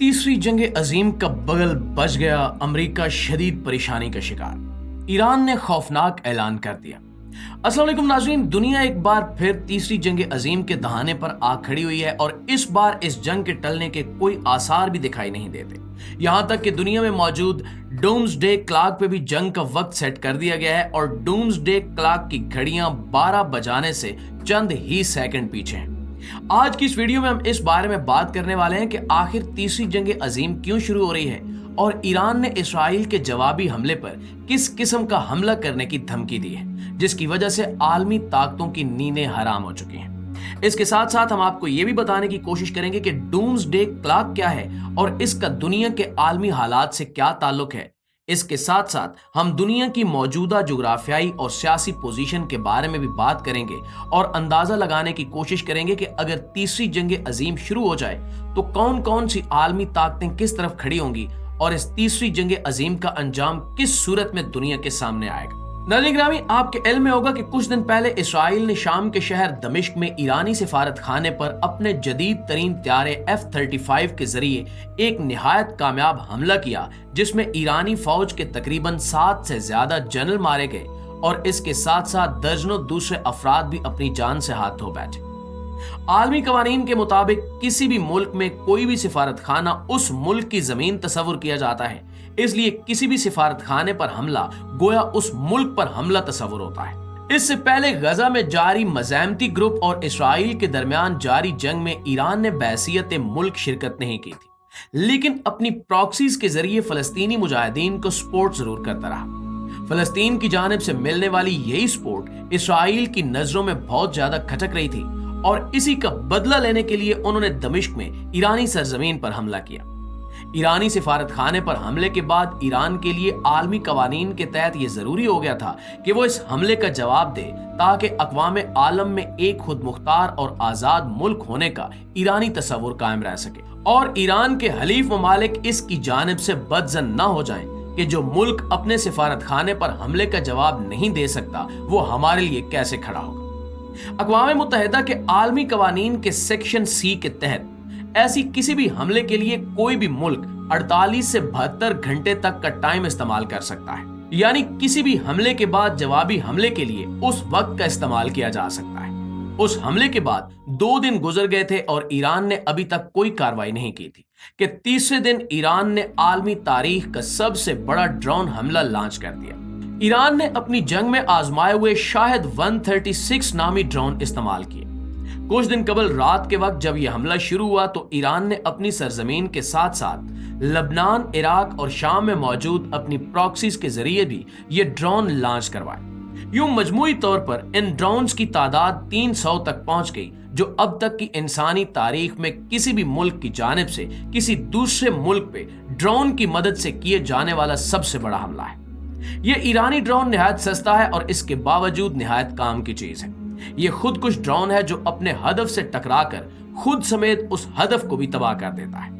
तीसरी जंग अजीम का बगल बच गया। अमेरिका शदीद परेशानी का शिकार। ईरान ने खौफनाक ऐलान कर दिया। अस्सलाम वालेकुम नाज़रीन, दुनिया एक बार फिर तीसरी जंग अजीम के दहाने पर आ खड़ी हुई है और इस बार इस जंग के टलने के कोई आसार भी दिखाई नहीं देते। यहाँ तक कि दुनिया में मौजूद डूम्सडे क्लॉक पे भी जंग का वक्त सेट कर दिया गया है और डूम्सडे क्लॉक की घड़ियां 12 बजाने से चंद ही सेकंड पीछे हैं। आज की इस वीडियो में हम इस बारे में बात करने वाले हैं कि आखिर तीसरी जंग अजीम क्यों शुरू हो रही है और ईरान ने इसराइल के जवाबी हमले पर किस किस्म का हमला करने की धमकी दी है, जिसकी वजह से आलमी ताकतों की नींदें हराम हो चुकी हैं। इसके साथ साथ हम आपको यह भी बताने की कोशिश करेंगे कि डूम्सडे क्लॉक क्या है और इसका दुनिया के आलमी हालात से क्या ताल्लुक है। इसके साथ साथ हम दुनिया की मौजूदा जुग्राफियाई और सियासी पोजीशन के बारे में भी बात करेंगे और अंदाजा लगाने की कोशिश करेंगे कि अगर तीसरी जंग अजीम शुरू हो जाए तो कौन कौन सी आलमी ताकतें किस तरफ खड़ी होंगी और इस तीसरी जंग अजीम का अंजाम किस सूरत में दुनिया के सामने आएगा। नाज़रीन गिरामी, आपके इल्म में होगा कि कुछ दिन पहले इसराइल ने शाम के शहर दमिश्क में ईरानी सिफारत खाने पर अपने जदीद तरीन त्यारे F-35 के जरिए एक निहायत कामयाब हमला किया, जिसमें ईरानी फौज के तकरीबन 7 से ज्यादा जनरल मारे गए और इसके साथ साथ दर्जनों दूसरे अफराद भी अपनी जान से हाथ धो बैठे। आलमी कवानीन के मुताबिक किसी भी मुल्क में कोई भी सिफारत खाना उस मुल्क की जमीन तस्वुर किया जाता है, इसलिए किसी भी सिफारत खाने पर हमला गोया उस मुल्क पर हमला तस्वुर होता है। इससे पहले गजा में जारी मज़ामती ग्रुप और इसराइल के दरमियान जारी जंग में ईरान ने बहैसियत मुल्क शिरकत नहीं की थी, लेकिन अपनी प्रॉक्सीज के जरिए फलस्तीनी मुजाहिदीन को सपोर्ट जरूर करता रहा। फलस्तीन की जानिब से मिलने वाली यही सपोर्ट इसराइल की नजरों में बहुत ज्यादा खटक रही थी और इसी का बदला लेने के लिए उन्होंने दमिश्क में ईरानी सरजमीन पर हमला किया। ईरानी सिफारत खाने पर हमले के बाद ईरान के लिए आलमी कवानीन के तहत यह जरूरी हो गया था कि वो इस हमले का जवाब दे ताकि अक़वाम आलम में एक खुद मुख्तार और आजाद मुल्क होने का ईरानी तस्वुर कायम रह सके और ईरान के हलीफ ममालिक इसकी जानिब से बदजन न हो जाएं कि जो मुल्क अपने सिफारत खाने पर हमले का जवाब नहीं दे सकता वो हमारे लिए कैसे खड़ा होगा। अक़वाम मुत्तहिदा के आलमी कवानीन के सेक्शन सी के तहत ऐसी किसी भी हमले के लिए कोई भी मुल्क 48 से 72 घंटे तक का टाइम इस्तेमाल कर सकता है, यानी किसी भी हमले के बाद जवाबी हमले के लिए उस वक्त का इस्तेमाल किया जा सकता है। उस हमले के बाद 2 दिन गुजर गए थे और ईरान ने अभी तक कोई कार्रवाई नहीं की थी कि तीसरे दिन ईरान ने आलमी तारीख का सबसे बड़ा ड्रोन हमला लॉन्च कर दिया। ईरान ने अपनी जंग में आजमाए हुए शाहिद 136 नामी ड्रोन इस्तेमाल किए। कुछ दिन कबल रात के वक्त जब यह हमला शुरू हुआ तो ईरान ने अपनी सरजमीन के साथ साथ लबनान, इराक और शाम में मौजूद अपनी प्रॉक्सीज के जरिए भी ये ड्रोन लॉन्च करवाए। यूं मजमूई तौर पर इन ड्रोन्स की तादाद 300 तक पहुंच गई, जो अब तक की इंसानी तारीख में किसी भी मुल्क की जानिब से किसी दूसरे मुल्क पे ड्रोन की मदद से किए जाने वाला सबसे बड़ा हमला है। ये ईरानी ड्रोन निहायत सस्ता है और इसके बावजूद निहायत काम की चीज है। ये खुद कुछ ड्रोन है जो अपने हदफ से टकराकर खुद समेत उस हदफ को भी तबाह कर देता है।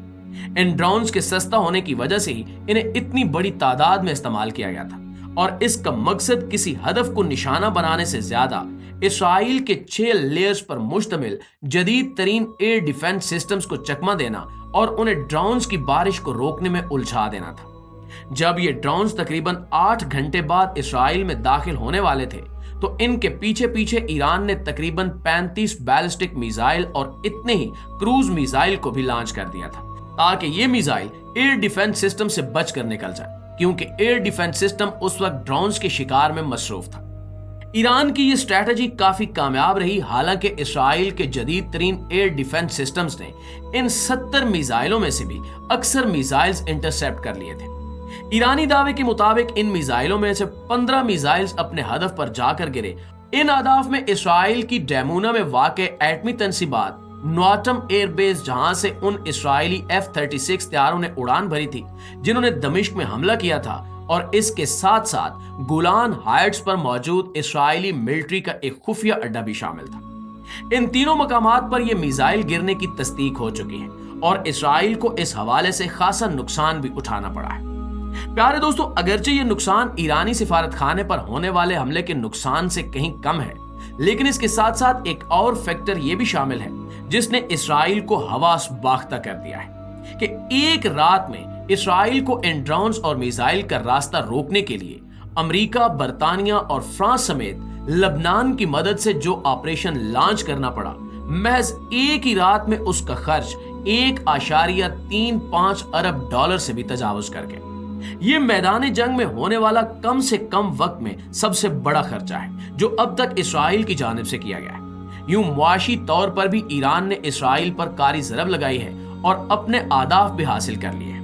इन ड्रोन्स के सस्ता होने की वजह से ही इन्हें इतनी बड़ी तादाद में इस्तेमाल किया गया था और इसका मकसद किसी हदफ को निशाना बनाने से ज्यादा इसराइल के 6 लेयर्स पर मुश्तमिल जदीद तरीन एयर डिफेंस सिस्टम्स को चकमा देना और उन्हें ड्रोन्स की बारिश को रोकने में उलझा देना था। जब ये ड्रोन्स तकरीबन 8 घंटे बाद इसराइल में दाखिल होने वाले थे तो इनके पीछे पीछे ईरान ने तकरीबन 35 बैलिस्टिक मिसाइल और इतने ही क्रूज मिसाइल को भी लॉन्च कर दिया था ताकि ये मिसाइल एयर डिफेंस सिस्टम से बच कर निकल जाए, क्योंकि एयर डिफेंस सिस्टम उस वक्त ड्रोन्स के शिकार में मसरूफ था। ईरान की ये स्ट्रेटजी काफी कामयाब रही, हालांकि इसराइल के जदीद तरीन एयर डिफेंस सिस्टम्स ने इन 70 मिसाइलों में से भी अक्सर मिसाइल्स इंटरसेप्ट कर लिए थे। ईरानी दावे के मुताबिक इन मिसाइलों में से 15 मिसाइल्स अपने हदफ पर जाकर गिरे। इन अहदाफ में इसराइल की डैमूना में वाक़े एटमी तंसीबात नवाटम एयरबेस, जहां से उन इसराइली F-36 तैयारों ने उड़ान भरी थी जिन्होंने दमिश्क में हमला किया था, और इसके साथ साथ गोलान हाइट्स पर मौजूद इसराइली मिलिट्री का एक खुफिया अड्डा भी शामिल था। इन तीनों मकामात पर यह मिसाइल गिरने की तस्दीक हो चुकी है और इसराइल को इस हवाले से खासा नुकसान भी उठाना पड़ा है। प्यारे दोस्तों, अगरचे ये नुकसान ईरानी सिफारत खाने पर होने वाले हमले के नुकसान से कहीं कम है, लेकिन इसके साथ साथ एक और फैक्टर ये भी शामिल है जिसने इसराइल को हवास बाख्ता कर दिया है। कि एक रात में इसराइल को इन ड्रोन्स और मिसाइल का रास्ता रोकने के लिए अमेरिका, बर्तानिया और फ्रांस समेत लबनान की मदद से जो ऑपरेशन लॉन्च करना पड़ा, महज एक ही रात में उसका खर्च 1.35 अरब डॉलर से भी तजावुज कर गया। ये मैदान जंग में होने वाला कम से कम वक्त में सबसे बड़ा खर्चा है जो अब तक इसराइल की जानिब से किया गया है। यूं मुआशी तौर पर भी ईरान ने इसराइल पर कारी ज़रब लगाई है और अपने आदाफ भी हासिल कर लिए हैं।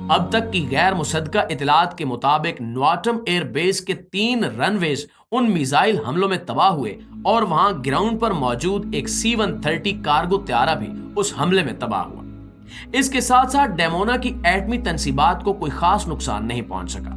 अब तक की गैर मुसद्दका इतलात के मुताबिक नवाटम एयर बेस के 3 रनवेज उन मिसाइल हमलों में तबाह हुए और वहां ग्राउंड पर मौजूद एक C-130 कार्गो त्यारा भी उस हमले में तबाह हुआ। इसके साथ साथ डेमोना की एटमी तनसीबात को कोई खास नुकसान नहीं पहुंच सका।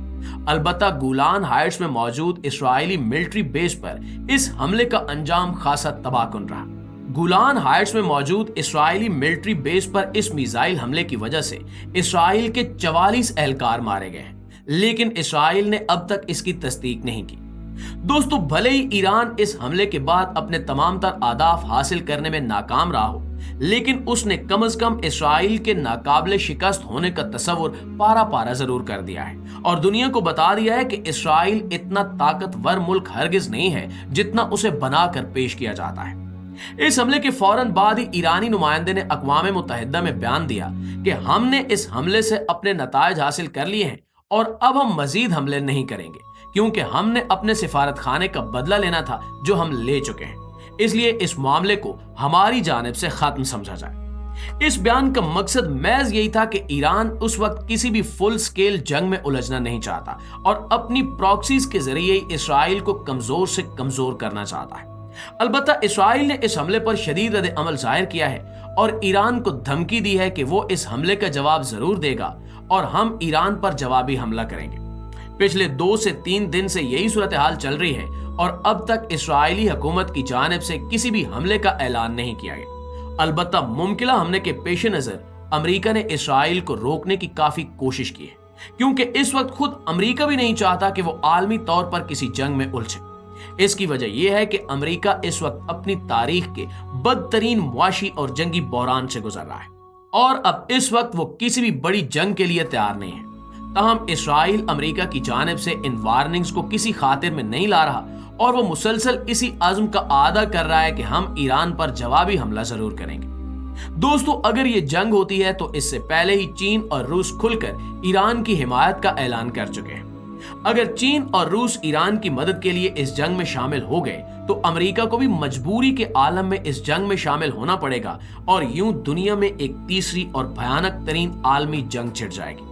अलबत्ता गुलान हाइट्स में मौजूद इस्राएली मिलिट्री बेस पर इस हमले का अंजाम खासा तबाहकुन रहा। गुलान हाइट्स में मौजूद इस्राएली मिलिट्री बेस पर इस मिसाइल हमले की वजह से इसराइल के 44 एहलकार मारे गए, लेकिन इसराइल ने अब तक इसकी तस्दीक नहीं की। दोस्तों, भले ही ईरान इस हमले के बाद अपने तमाम तर आदाफ हासिल करने में नाकाम रहा हो, लेकिन उसने कम से कम इसराइल के नाकाबिले शिकस्त होने का तस्वुर पारा पारा जरूर कर दिया है और दुनिया को बता दिया है कि इसराइल इतना ताकतवर मुल्क हरगिज नहीं है जितना उसे बनाकर पेश किया जाता है। इस हमले के फौरन बाद ही ईरानी नुमाइंदे ने अक़वाम मुत्तहिदा में बयान दिया कि हमने इस हमले से अपने नताइज हासिल कर लिए हैं और अब हम मजीद हमले नहीं करेंगे, क्योंकि हमने अपने सिफारत खाने का बदला लेना था जो हम ले चुके हैं। इसलिए इस मामले को हमारी जानिब से खत्म समझा जाए। इस बयान का मकसद महज यही था कि ईरान उस वक्त किसी भी फुल स्केल जंग में उलझना नहीं चाहता और अपनी प्रॉक्सीज के जरिए इसराइल को कमजोर से कमजोर करना चाहता है। अलबत्ता इसराइल ने इस हमले पर शदीद रद्द अमल जाहिर किया है और ईरान को धमकी दी है कि वो इस हमले का जवाब जरूर देगा और हम ईरान पर जवाबी हमला करेंगे। पिछले 2 से 3 दिन से यही सूरत हाल चल रही है और अब तक इसराइली हुकूमत की जानिब से किसी भी हमले का ऐलान नहीं किया गया। अलबत्ता मुमकिन हमले के पेश नजर अमेरिका ने इसराइल को रोकने की काफी कोशिश की है, क्योंकि इस वक्त खुद अमेरिका भी नहीं चाहता कि वो आलमी तौर पर किसी जंग में उलझे। इसकी वजह यह है कि अमेरिका इस वक्त अपनी तारीख के बदतरीन मुआशी और जंगी बहरान से गुजर रहा है और अब इस वक्त वो किसी भी बड़ी जंग के लिए तैयार नहीं है। ताहम इसराइल अमेरिका की जानिब से इन वार्निंग्स को किसी खातिर में नहीं ला रहा और वो मुसलसल इसी आज़म का आदा कर रहा है कि हम ईरान पर जवाबी हमला जरूर करेंगे। दोस्तों, अगर ये जंग होती है तो इससे पहले ही चीन और रूस खुलकर ईरान की हिमायत का ऐलान कर चुके हैं। अगर चीन और रूस ईरान की मदद के लिए इस जंग में शामिल हो गए तो अमेरिका को भी मजबूरी के आलम में इस जंग में शामिल होना पड़ेगा और यूं दुनिया में एक तीसरी और भयानक तरीन आलमी जंग छिड़ जाएगी।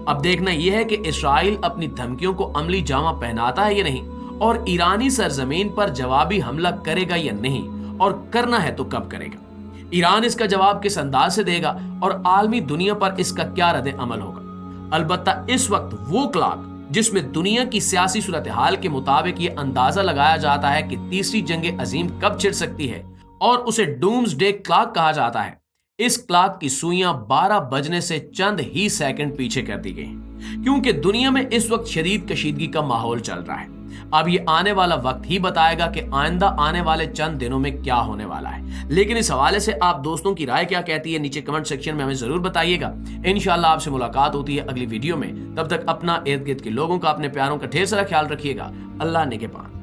अब देखना यह है कि इसराइल अपनी धमकियों को अमली जामा पहनाता है या नहीं और ईरानी सरजमीन पर जवाबी हमला करेगा या नहीं, और करना है तो कब करेगा। ईरान इसका जवाब किस अंदाज से देगा और आलमी दुनिया पर इसका क्या रद्द अमल होगा। अलबत्ता इस वक्त वो क्लॉक जिसमें दुनिया की सियासी सूरत हाल के मुताबिक ये अंदाजा लगाया जाता है कि तीसरी जंग अजीम कब छिड़ सकती है और उसे डूम्सडे क्लॉक कहा जाता है, इस क्लॉक की सुइयां 12 बजने से चंद ही सेकंड पीछे कर दी गई, क्योंकि दुनिया में इस वक्त शदीद कशीदगी का माहौल चल रहा है। अब ये आने वाला वक्त ही बताएगा कि आइंदा आने वाले चंद दिनों में क्या होने वाला है। लेकिन इस हवाले से आप दोस्तों की राय क्या कहती है, नीचे कमेंट सेक्शन में हमें जरूर बताइएगा। इंशाल्लाह आपसे मुलाकात होती है अगली वीडियो में। तब तक अपना इर्द गिर्द के लोगों का, अपने प्यारों का ढेर सारा ख्याल रखिएगा। अल्लाह निगहबान।